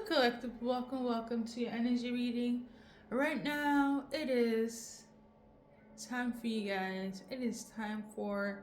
Collective, welcome to your energy reading. Right now, it is time for you guys. It is time for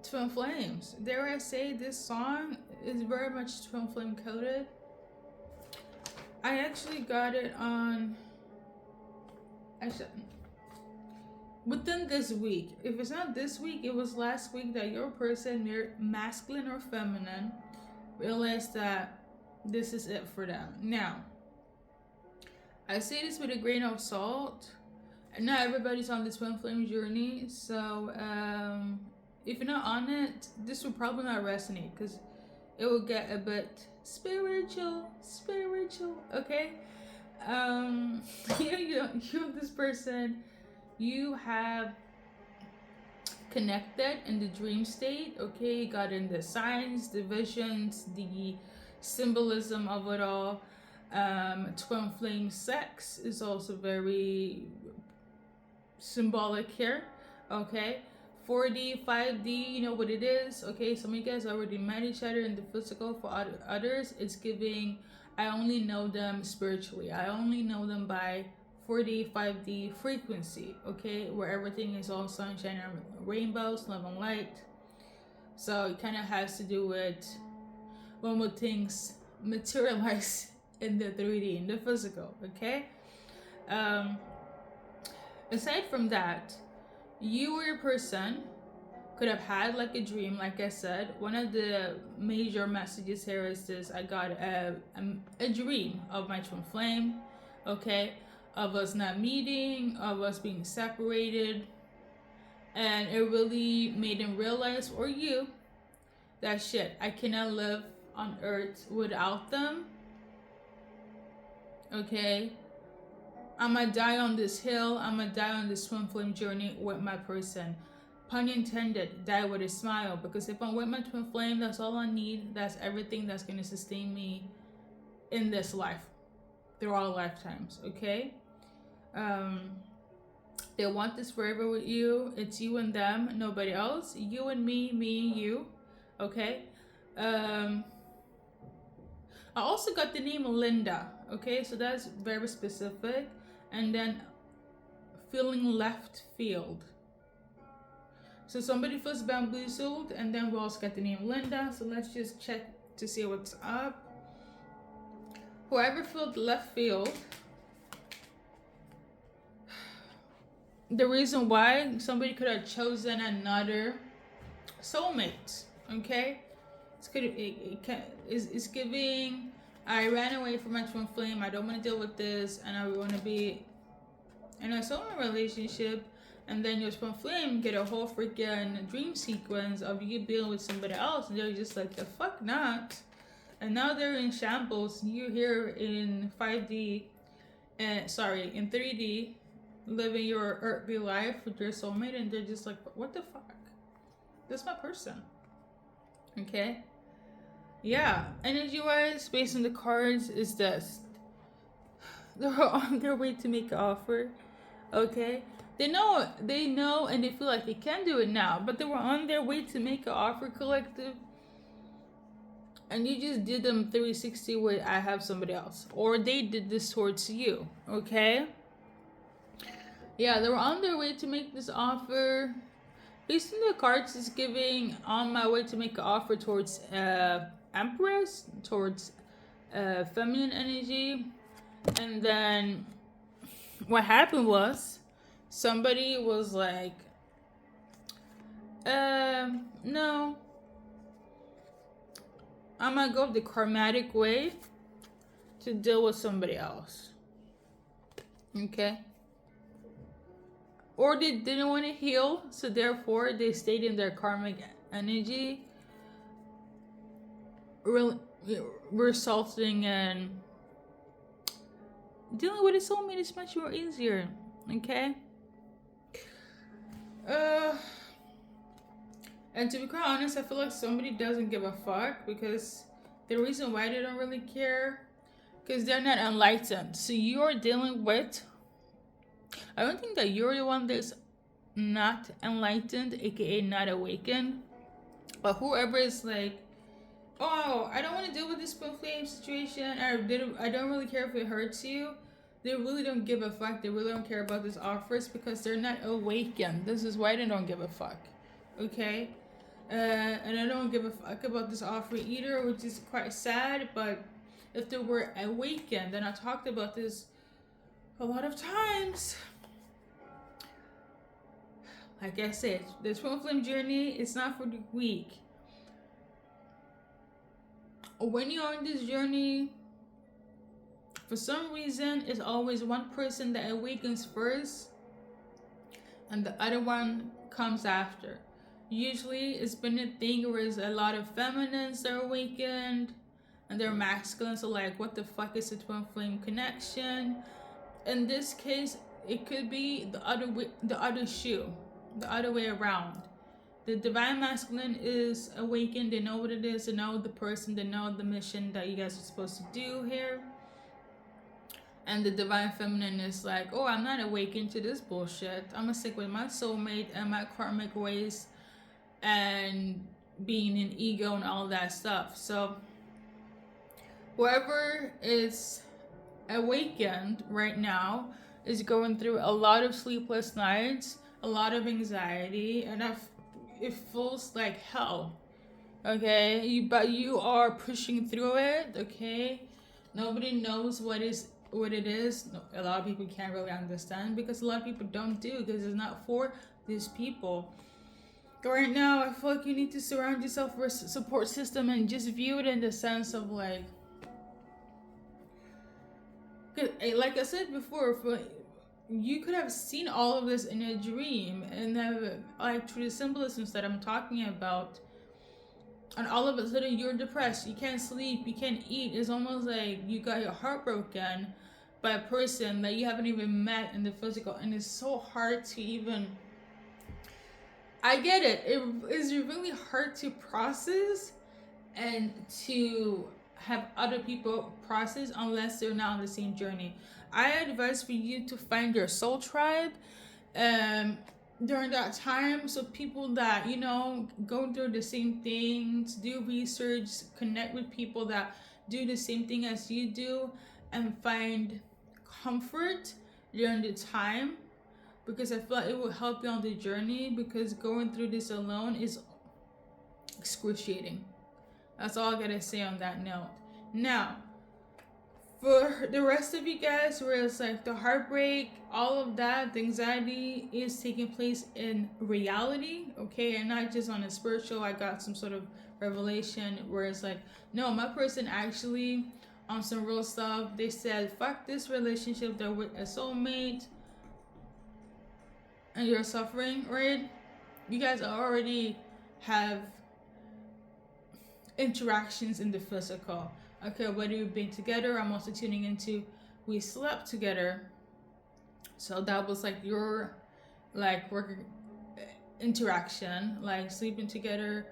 Twin Flames. Dare I say, this song is very much Twin Flame coded. I actually got it on. Within this week. If it's not this week, it was last week that your person, masculine or feminine, realized that this is it for them. Now, I say this with a grain of salt. Not everybody's on the twin flame journey, so if you're not on it, this will probably not resonate because it will get a bit spiritual. Okay, you this person, you have connected in the dream state. Okay, got in the signs, the visions, the symbolism of it all. Twin flame sex is also very symbolic here. Okay, 4D, 5D, you know what it is. Okay, some of you guys already met each other in the physical. For others, it's giving, I only know them spiritually. I only know them by 4D, 5D frequency. Okay, where everything is all sunshine and rainbows, love and light. So it kind of has to do with when things materialize in the 3D, in the physical. Okay, aside from that, you or your person could have had like a dream. Like I said, one of the major messages here is this: I got a dream of my twin flame. Okay, of us not meeting, of us being separated, and it really made him realize, or you, that shit, I cannot live on earth without them. Okay, I'ma die on this hill, I'ma die on this twin flame journey with my person. Pun intended, die with a smile, because if I'm with my twin flame, that's all I need. That's everything that's gonna sustain me in this life through all lifetimes. Okay, they want this forever with you. It's you and them, nobody else. You and me and you. Okay, I also got the name Linda. Okay, so that's very specific. And then feeling left field. So somebody feels bamboozled, and then we also got the name Linda. So let's just check to see what's up. Whoever felt left field, the reason why somebody could have chosen another soulmate. Okay, it's giving, I ran away from my twin flame, I don't want to deal with this, and I want to be in a soulmate relationship. And then your twin flame get a whole freaking dream sequence of you being with somebody else, and they're just like, the fuck not. And now they're in shambles. You're here in 5D, in 3D, living your earthly life with your soulmate, and they're just like, what the fuck? That's my person. Okay, yeah, energy wise, based on the cards, is this: they're on their way to make an offer. Okay, they know, and they feel like they can do it now, but they were on their way to make an offer, collective, and you just did them 360 with, I have somebody else, or they did this towards you. Okay, yeah, they were on their way to make this offer. Based on the cards, is giving, on my way to make an offer towards Empress, towards feminine energy. And then what happened was, somebody was like, no, I'm gonna go the karmatic way to deal with somebody else. Okay, or they didn't want to heal, so therefore they stayed in their karmic energy, resulting in dealing with a soulmate is much more easier. Okay, and to be quite honest, I feel like somebody doesn't give a fuck, because the reason why they don't really care, because they're not enlightened. So you're dealing with, I don't think that you're the one that's not enlightened, aka not awakened, but whoever is like, oh, I don't want to deal with this twin flame situation. I don't really care if it hurts you. They really don't give a fuck. They really don't care about this offers because they're not awakened. This is why they don't give a fuck. Okay? And I don't give a fuck about this offer either, which is quite sad. But if they were awakened, and I talked about this a lot of times. Like I said, the twin flame journey is not for the weak. When you're on this journey, for some reason, it's always one person that awakens first and the other one comes after. Usually, it's been a thing where there's a lot of feminines that are awakened and they're masculine. So, like, what the fuck is a twin flame connection? In this case, it could be the other way around. The divine masculine is awakened. They know what it is. They know the person. They know the mission that you guys are supposed to do here. And the divine feminine is like, oh, I'm not awakened to this bullshit. I'm gonna stick with my soulmate and my karmic ways and being an ego and all that stuff. So whoever is awakened right now is going through a lot of sleepless nights, a lot of anxiety, and it feels like hell. Okay, but you are pushing through it. Okay, nobody knows what it is. A lot of people can't really understand because a lot of people don't do, because it's not for these people. Right now, I feel like you need to surround yourself with a support system and just view it in the sense of like I said before, you could have seen all of this in a dream and have, like, through the symbolisms that I'm talking about, and all of a sudden you're depressed, you can't sleep, you can't eat. It's almost like you got your heart broken by a person that you haven't even met in the physical, and it's so hard to even, I get it, it is really hard to process and to have other people process unless they're not on the same journey. I advise for you to find your soul tribe during that time, so people that, you know, go through the same things, do research, connect with people that do the same thing as you do, and find comfort during the time, because I feel like it will help you on the journey, because going through this alone is excruciating. That's all I gotta say on that note. Now, for the rest of you guys, where it's like the heartbreak, all of that, the anxiety is taking place in reality, okay, and not just on a spiritual. I got some sort of revelation where it's like, no, my person actually on some real stuff, they said, fuck this relationship, they're with a soulmate, and you're suffering, right? You guys already have interactions in the physical. Okay, whether you've been together, I'm also tuning into we slept together. So that was like your work interaction, like sleeping together.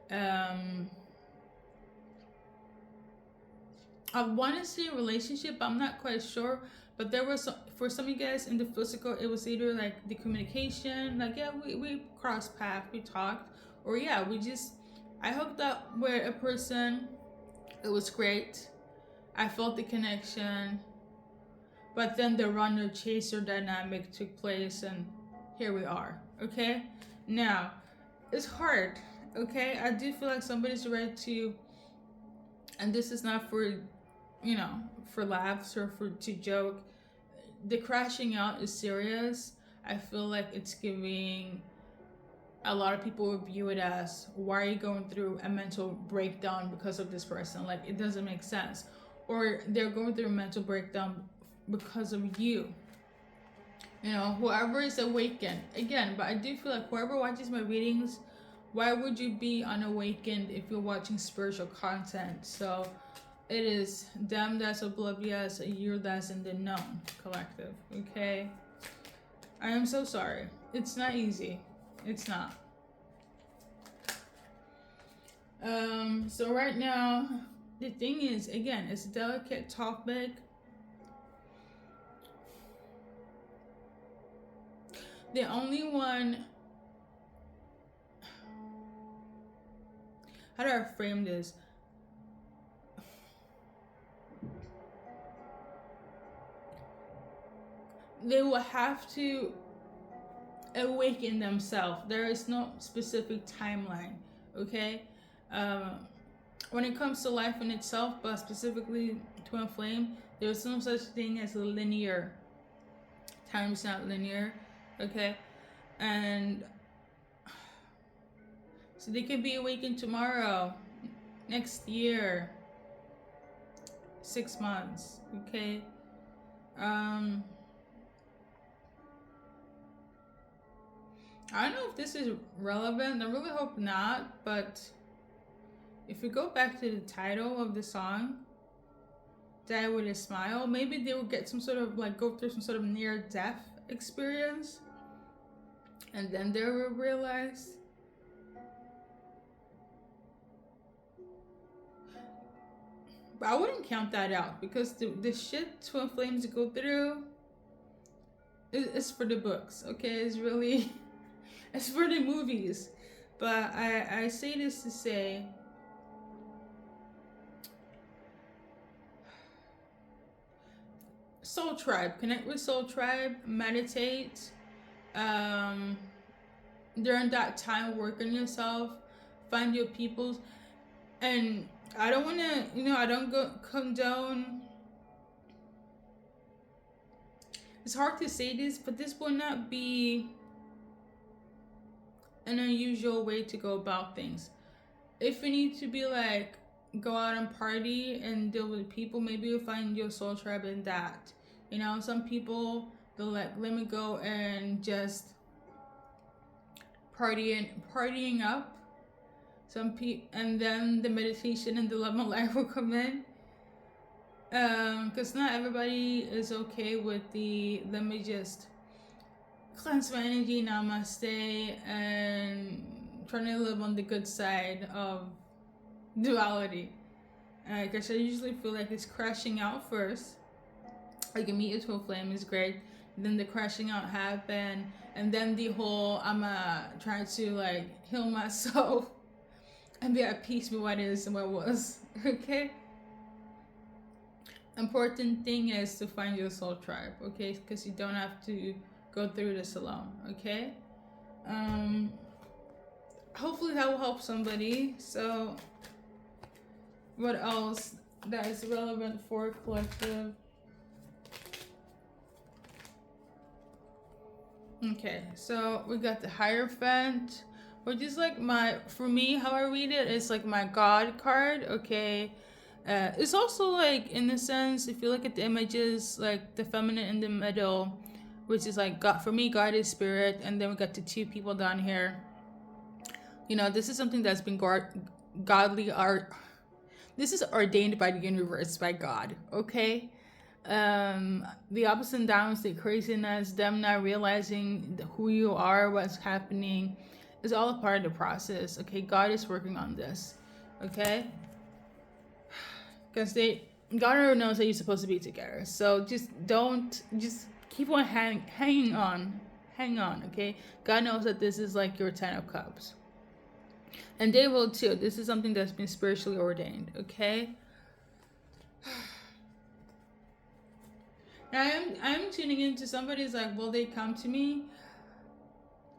I want to say relationship, I'm not quite sure, but there was for some of you guys in the physical, it was either like the communication, like, yeah, we crossed paths, we talked, or yeah, I hooked up with a person. It was great. I felt the connection. But then the runner chaser dynamic took place, and here we are. Okay? Now, it's hard. Okay? I do feel like somebody's ready to, and this is not for, you know, for laughs or to joke. The crashing out is serious. I feel like it's giving, a lot of people will view it as, why are you going through a mental breakdown because of this person? Like, it doesn't make sense. Or they're going through a mental breakdown because of you. You know, whoever is awakened. Again, but I do feel like whoever watches my readings, why would you be unawakened if you're watching spiritual content? So it is them that's oblivious, you that's in the known collective. Okay? I am so sorry. It's not easy. It's not. So right now, the thing is, again, it's a delicate topic. The only one, how do I frame this? they will have to awaken themselves. There is no specific timeline, okay? When it comes to life in itself, but specifically twin flame, there's no such thing as a linear. Time's not linear, okay? And so they can be awakened tomorrow, next year, 6 months, okay? I don't know if this is relevant. I really hope not, but if we go back to the title of the song, Die With a Smile, maybe they will get some sort of like go through some sort of near-death experience, and then they will realize. But I wouldn't count that out, because the shit twin flames go through is for the books, okay? It's really, it's for the movies. But I say this to say, Soul Tribe, connect with Soul Tribe, meditate. During that time, work on yourself, find your peoples. And I don't want to, I don't condone. It's hard to say this, but this will not be an unusual way to go about things. If you need to be like, go out and party and deal with people, maybe you'll find your soul tribe in that. Some people, they'll like, let me go and just partying up. Some people, and then the meditation and the love of life will come in. Because not everybody is okay with let me just cleanse my energy, namaste, and trying to live on the good side of duality. Because I usually feel like it's crashing out first. Like, a meet your twin flame is great. Then the crashing out happen, and then the whole I'm trying to like heal myself and be at peace with what is and what was. Okay. Important thing is to find your soul tribe, okay? Because you don't have to go through this alone, okay? Hopefully that will help somebody. So, what else that is relevant for collective? Okay, so we got the Hierophant, which is like for me, how I read it, it's like my God card, okay? It's also like, in a sense, if you look at the images, like the feminine in the middle, which is like God. For me, God is spirit, and then we got the two people down here. This is something that's been godly art. This is ordained by the universe, by God, okay? The ups and downs, the craziness, them not realizing who you are, what's happening, is all a part of the process, okay? God is working on this, okay? Because God already knows that you're supposed to be together. So just keep on hang on, okay? God knows that this is like your 10 of Cups. And they will too. This is something that's been spiritually ordained, okay? Now I'm tuning into somebody's like, will they come to me?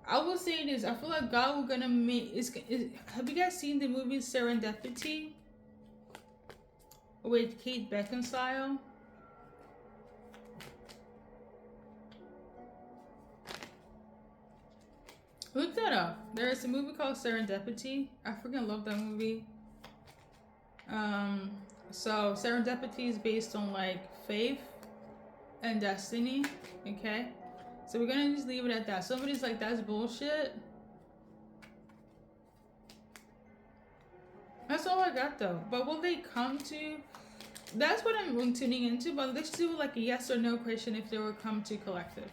I will say this. I feel like God will gonna make. Have you guys seen the movie Serendipity with Kate Beckinsale? Look that up. There is a movie called Serendipity. I freaking love that movie. So Serendipity is based on like faith and destiny, okay? So we're gonna just leave it at that. Somebody's like, that's bullshit. That's all I got though. But will they come to? That's what I'm tuning into. But let's do like a yes or no question if they will come to collective.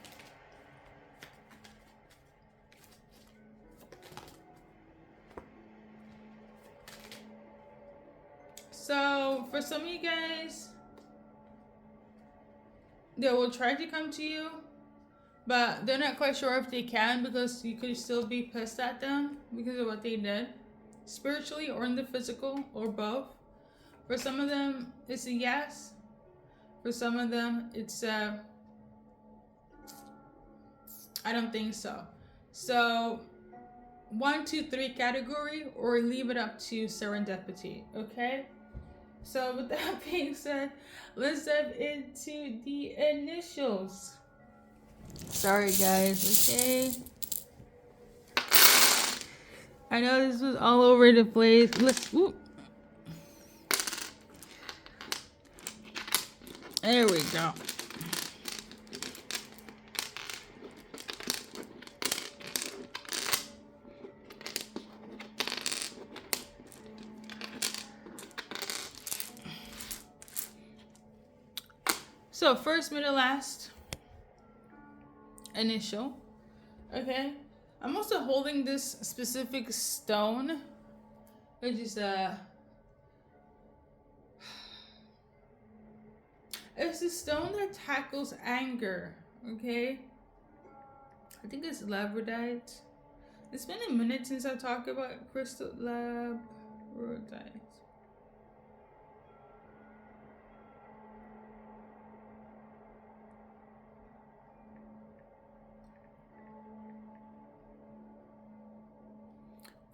So for some of you guys, they will try to come to you, but they're not quite sure if they can, because you could still be pissed at them because of what they did, spiritually or in the physical, or both. For some of them, it's a yes. For some of them, it's a I don't think so. So 1, 2, 3 category, or leave it up to serendipity. Okay. So with that being said, let's dive into the initials. Sorry guys, okay? I know this was all over the place. There we go. So first, middle, last initial. Okay. I'm also holding this specific stone, which is it's a stone that tackles anger. Okay. I think it's labradite. It's been a minute since I talked about crystal labradite.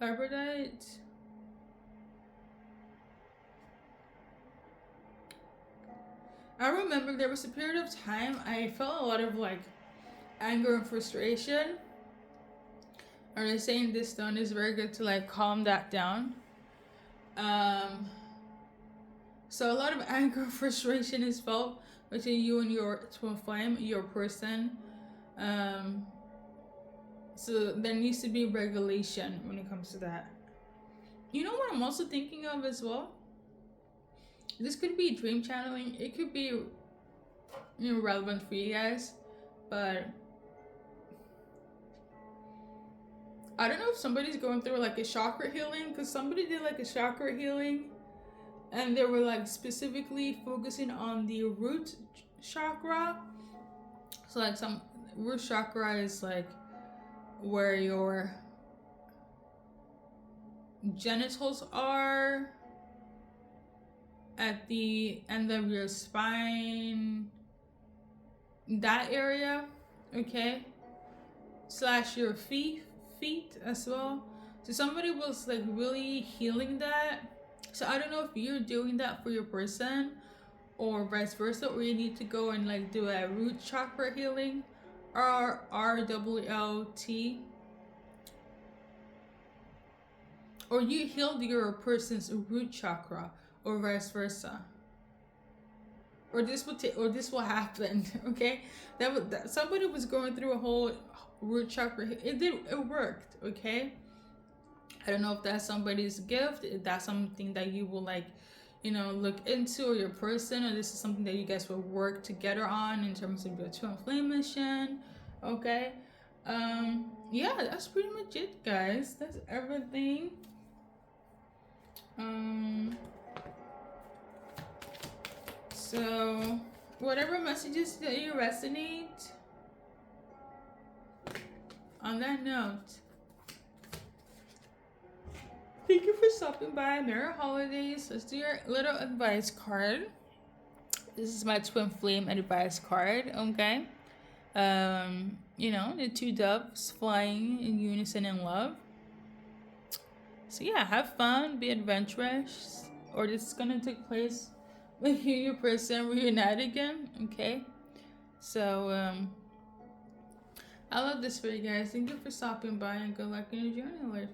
Labradite. I remember there was a period of time I felt a lot of like anger and frustration. Are they saying this stone is very good to like calm that down? So a lot of anger and frustration is felt between you and your twin flame, your person. So there needs to be regulation when it comes to that. You know what I'm also thinking of as well? This could be dream channeling. It could be, you know, relevant for you guys, but I don't know if somebody's going through like a chakra healing, because somebody did like a chakra healing and they were like specifically focusing on the root chakra. So like some root chakra is like where your genitals are, at the end of your spine, that area, okay, slash your feet as well. So somebody was like really healing that. So I don't know if you're doing that for your person or vice versa, or you need to go and like do a root chakra healing, RWLT, or you healed your person's root chakra, or vice versa, or this will happen. Okay, that somebody was going through a whole root chakra. It worked. Okay, I don't know if that's somebody's gift, if that's something that you will like, you know, look into, or your person, or this is something that you guys will work together on in terms of your twin flame mission. Okay, yeah, that's pretty much it, guys. That's everything. So whatever messages that you resonate, on that note, thank you for stopping by. Merry holidays. Let's do your little advice card. This is my twin flame advice card, okay? You know, the two doves flying in unison in love. So yeah, have fun, be adventurous, or this is gonna take place when you and your person reunite again, okay? So I love this for you guys. Thank you for stopping by, and good luck in your journey in life.